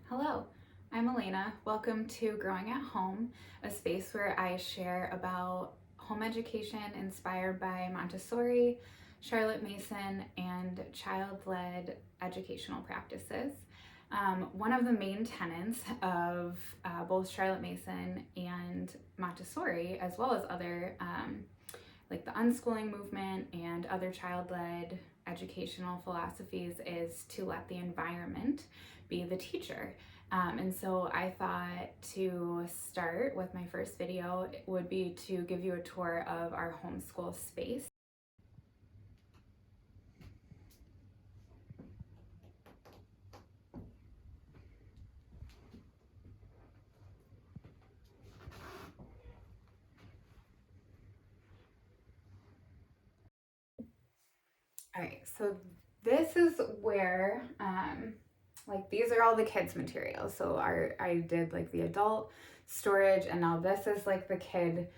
Hello, I'm Elena. Welcome to Growing at Home, a space where I share about home education inspired by Montessori, Charlotte Mason, and child-led educational practices. One of the main tenets of both Charlotte Mason and Montessori, as well as other like the unschooling movement and other child-led educational philosophies, is to let the environment be the teacher. And so I thought to start with my first video would be to give you a tour of our homeschool space. All right, so this is where, like these are all the kids materials. So I did like the adult storage, and now this is like the kid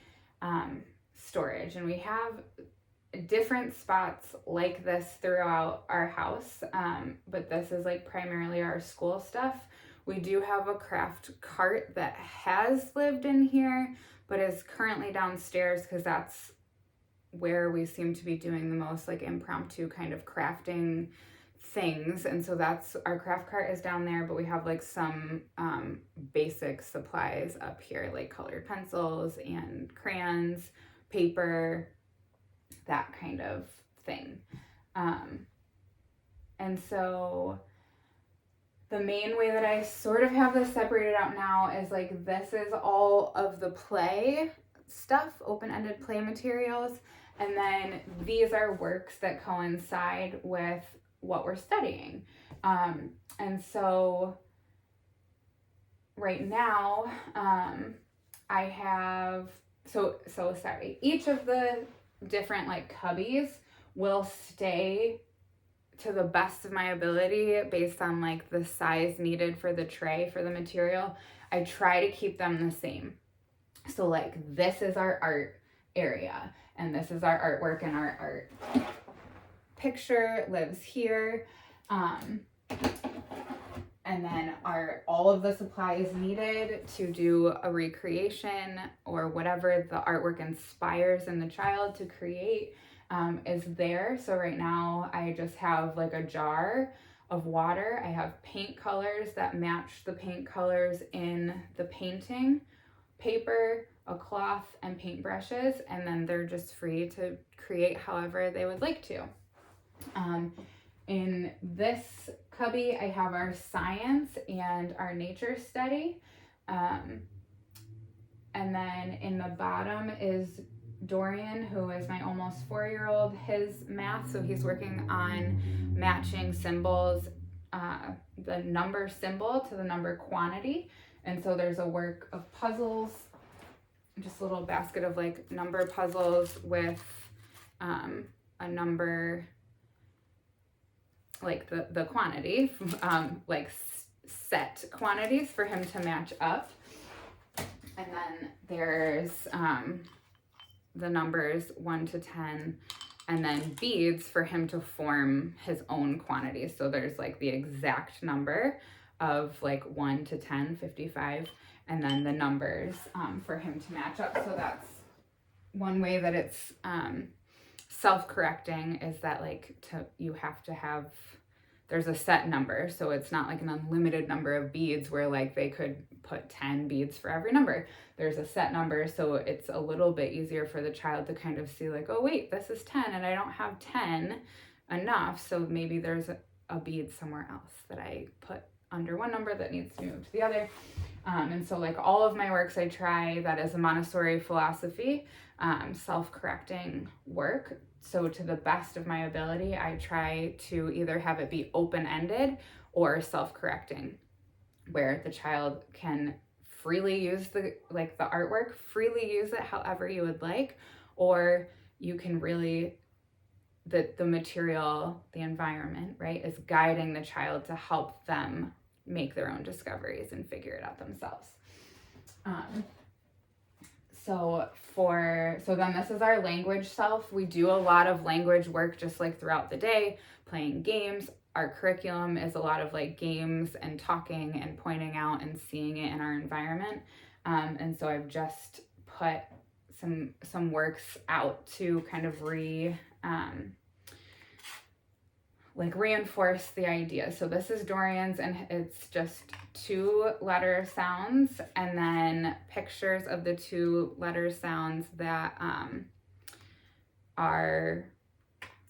storage. And we have different spots like this throughout our house, but this is like primarily our school stuff. We do have a craft cart that has lived in here, but is currently downstairs because that's where we seem to be doing the most like impromptu kind of crafting things. And so that's our craft cart is down there, but we have like some basic supplies up here, like colored pencils and crayons, paper, that kind of thing. And so the main way that I sort of have this separated out now is like this is all of the play stuff, open-ended play materials, and then these are works that coincide with what we're studying. And so right now I have sorry, each of the different like cubbies will stay to the best of my ability based on like the size needed for the tray for the material. I try to keep them the same. So like this is our art area, and this is our artwork, and our art picture lives here. And then all of the supplies needed to do a recreation or whatever the artwork inspires in the child to create is there. So right now I just have like a jar of water. I have paint colors that match the paint colors in the painting, paper, a cloth, and paintbrushes, and then they're just free to create however they would like to. In this cubby, I have our science and our nature study. And then in the bottom is Dorian, who is my almost 4-year-old, his math. So he's working on matching symbols, the number symbol to the number quantity. And so there's a work of puzzles, just a little basket of like number puzzles with a number, like the quantity, like set quantities for him to match up. And then there's the numbers 1 to 10, and then beads for him to form his own quantities. So there's like the exact number of like 1 to 10, 55, and then the numbers for him to match up. So that's one way that it's self-correcting, is that like you have to have, there's a set number, so it's not like an unlimited number of beads where like they could put 10 beads for every number. There's a set number, so it's a little bit easier for the child to kind of see like, oh wait, this is 10 and I don't have 10 enough, so maybe there's a bead somewhere else that I put under one number that needs to move to the other. And so like all of my works I try, that is a Montessori philosophy, self-correcting work. So to the best of my ability, I try to either have it be open-ended or self-correcting, where the child can freely use the artwork, freely use it however you would like, or you can really, the material, the environment, right, is guiding the child to help them make their own discoveries and figure it out themselves. So then this is our language self. We do a lot of language work just like throughout the day, playing games. Our curriculum is a lot of like games and talking and pointing out and seeing it in our environment. And so I've just put some works out to kind of reinforce the idea. So this is Dorian's, and it's just 2-letter sounds and then pictures of the 2-letter sounds that are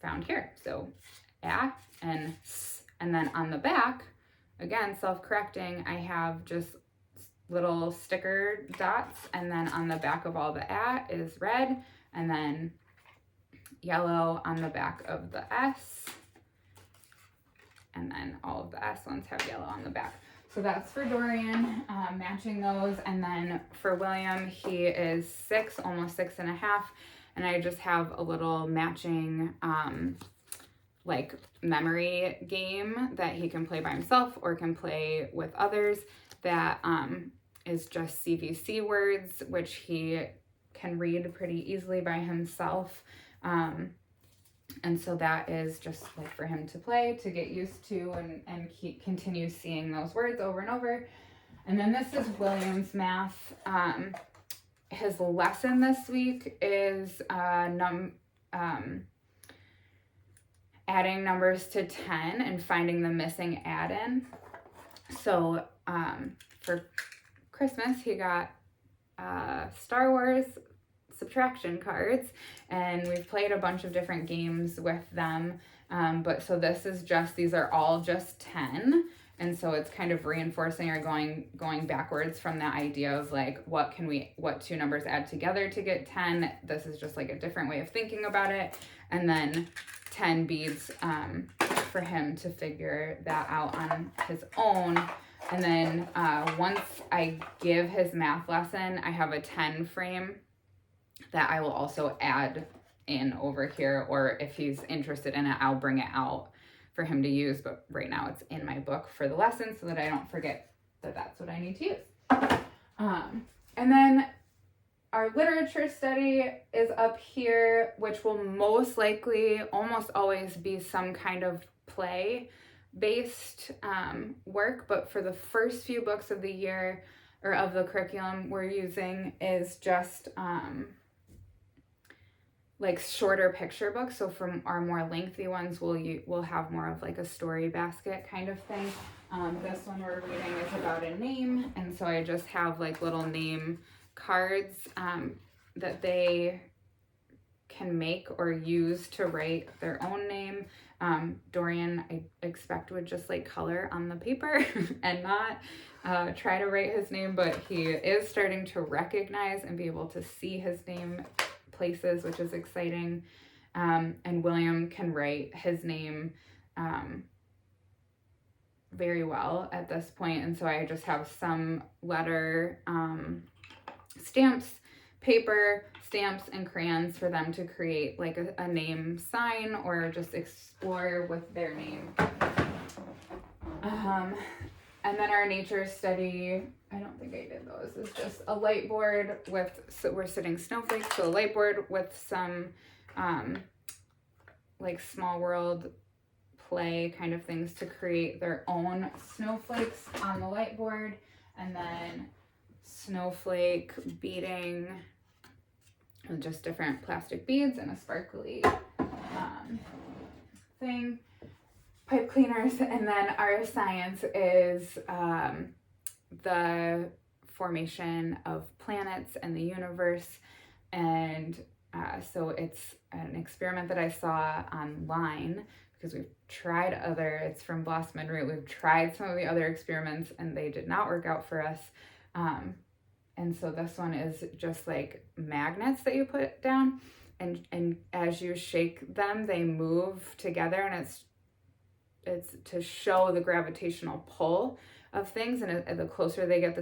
found here. So A and S. And then on the back, again, self-correcting, I have just little sticker dots, and then on the back of all the A is red, and then yellow on the back of the S, and then all of the S ones have yellow on the back. So that's for Dorian, matching those. And then for William, he is 6, almost 6.5, and I just have a little matching like memory game that he can play by himself or can play with others that is just CVC words, which he can read pretty easily by himself. And so that is just like for him to play, to get used to, and continue seeing those words over and over. And then this is William's math. His lesson this week is adding numbers to 10 and finding the missing add-in. So for Christmas, he got Star Wars subtraction cards, and we've played a bunch of different games with them. But so these are all just 10. And so it's kind of reinforcing or going backwards from that idea of like, what 2 numbers add together to get 10? This is just like a different way of thinking about it. And then 10 beads for him to figure that out on his own. And then once I give his math lesson, I have a 10 frame that I will also add in over here, or if he's interested in it, I'll bring it out for him to use. But right now it's in my book for the lesson so that I don't forget that that's what I need to use. And then our literature study is up here, which will most likely almost always be some kind of play-based work. But for the first few books of the year, or of the curriculum we're using, is just like shorter picture books. So from our more lengthy ones, we'll have more of like a story basket kind of thing. This one we're reading is about a name, and so I just have like little name cards that they can make or use to write their own name. Dorian, I expect, would just like color on the paper and not try to write his name, but he is starting to recognize and be able to see his name places, which is exciting. And William can write his name very well at this point, and so I just have some letter stamps, paper, stamps, and crayons for them to create like a name sign or just explore with their name. And then our nature study, I don't think I did those, is just a light board so we're sitting snowflakes, so a light board with some like small world play kind of things to create their own snowflakes on the light board, and then snowflake beading with just different plastic beads and a sparkly thing. Pipe cleaners. And then our science is the formation of planets and the universe. And so it's an experiment that I saw online, because we've tried it's from Blossom and Root. We've tried some of the other experiments and they did not work out for us. And so this one is just like magnets that you put down, and as you shake them, they move together, and it's to show the gravitational pull of things, and the closer they get,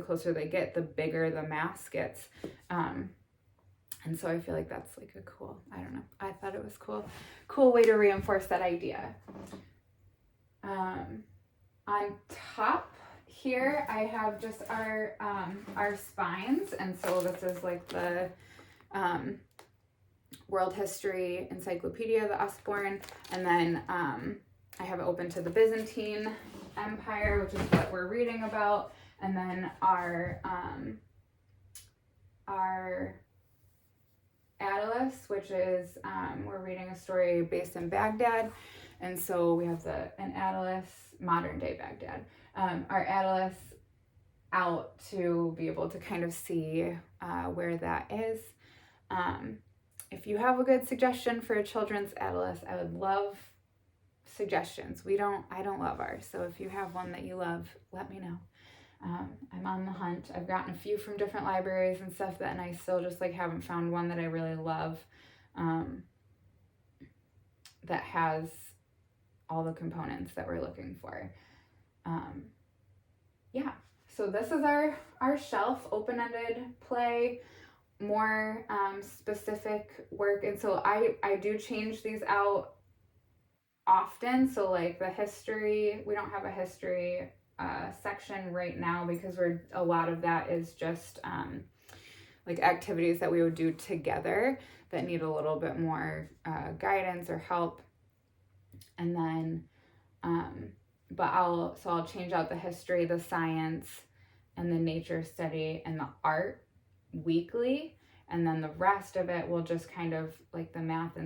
the bigger the mass gets. And so I feel like that's like a cool, I don't know, I thought it was cool way to reinforce that idea. On top here I have just our spines, and so this is like the World History Encyclopedia, the Usborne, and then I have it open to the Byzantine Empire, which is what we're reading about, and then our Atlas, which is we're reading a story based in Baghdad, and so we have an Atlas, modern day Baghdad, our Atlas out to be able to kind of see where that is. If you have a good suggestion for a children's Atlas, I would love suggestions. I don't love ours, so if you have one that you love, let me know. I'm on the hunt. I've gotten a few from different libraries and stuff and I still just like haven't found one that I really love that has all the components that we're looking for. Yeah, so this is our shelf, open-ended play, more specific work, and so I do change these out often. So like the history, we don't have a history section right now because a lot of that is just like activities that we would do together that need a little bit more guidance or help. And then but I'll change out the history, the science, and the nature study and the art weekly, and then the rest of it will just kind of like the math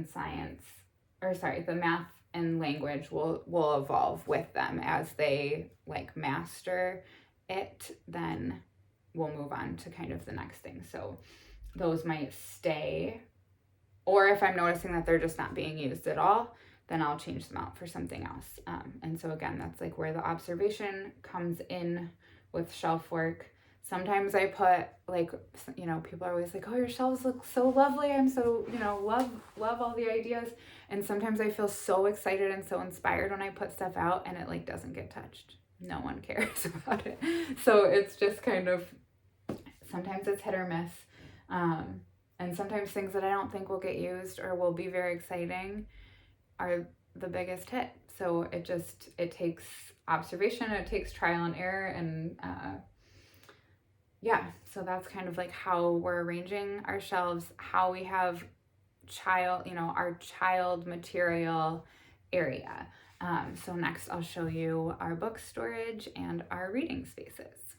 and language will evolve with them as they like master it. Then we'll move on to kind of the next thing. So those might stay, or if I'm noticing that they're just not being used at all, then I'll change them out for something else. And so again, that's like where the observation comes in with shelf work. Sometimes I put like, people are always like, oh, your shelves look so lovely. I'm so, love all the ideas. And sometimes I feel so excited and so inspired when I put stuff out and it like doesn't get touched. No one cares about it. So it's just kind of, sometimes it's hit or miss. And sometimes things that I don't think will get used or will be very exciting are the biggest hit. So it takes observation, it takes trial and error, and so that's kind of like how we're arranging our shelves, how we have our child material area. So next I'll show you our book storage and our reading spaces.